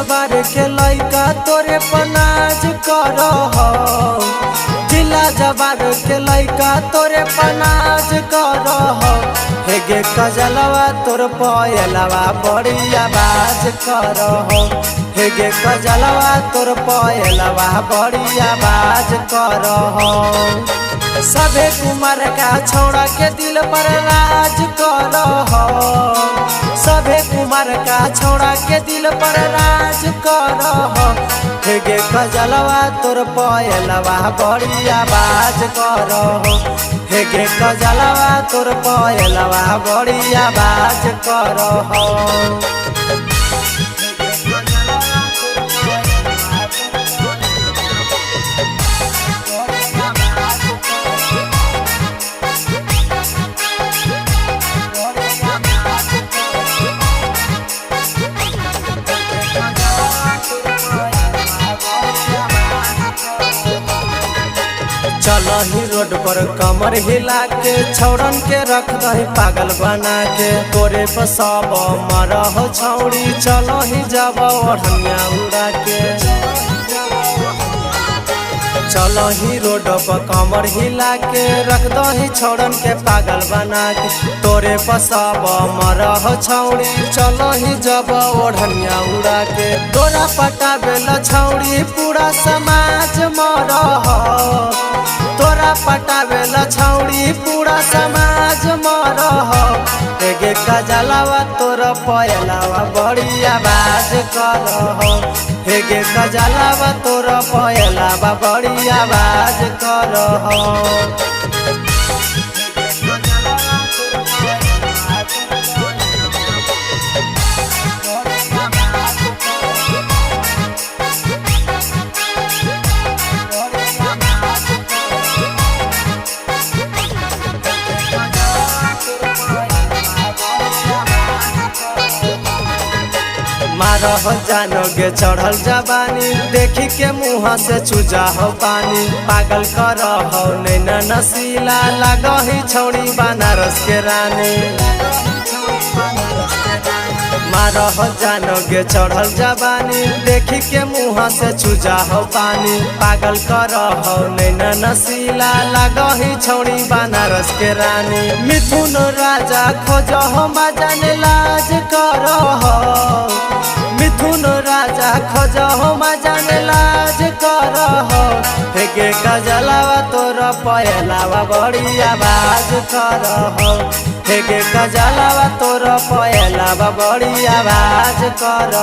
जबार के लइका तोरे पनाज कर जिला जबार के लइका तोरे पनाज कर हेगे कजलवा तोर पयलवा बड़ी आवाज कर हेगे कजलवा तोर पयलवा बड़ी आवाज कर सभे कुमार का छोड़ा के दिल पर राज कर सभे कुमार का छोड़ा के दिल पर राज कर हेगे कजलवा तोर पयलवा बड़ी आवाज कर हेगे कजलवा तोर पयलवा बड़ी आवाज कर चलो ही रोड पर कमर हिला के छौड़न के रख दही पागल बना के तोरे पर सब मरह छौड़ी चलो ही जब ओढ़निया उड़ा के चलो ही रोड पर कमर हिला के रख दही छौड़न के पागल बना के तोरे पर सब मरह छौड़ी चलो ही जब ओढ़निया उड़ा के तोरा पटाबेल छौड़ी पूरा समाज मरह तोरा पटाबेल छौड़ी पूरा समाज मरह हेगे कजलवा तोर पयलवा बड़ी आवाज कर हेगे कजलवा तोर पयलवा बड़ी आवाज कर मारह जानोगे चढ़ल जवानी देखी के मुँह से चूजा हो पानी पागल कर नैना नसीला लगही छौड़ी बनारस के रानी मारह जानोगे चढ़ल जवानी देखी के मुँह से चूजा हो पानी पागल कर नैना नसीला लगही छौड़ी बनारस के रानी मिथुन राजा खोज मजन लाज कर मिथुन राजा खोज मजन लाज कर हेगे कजलवा तोर पयलवा बड़ी आवाज कर हेगे कजलवा तोर पयलवा बड़ी आवाज कर।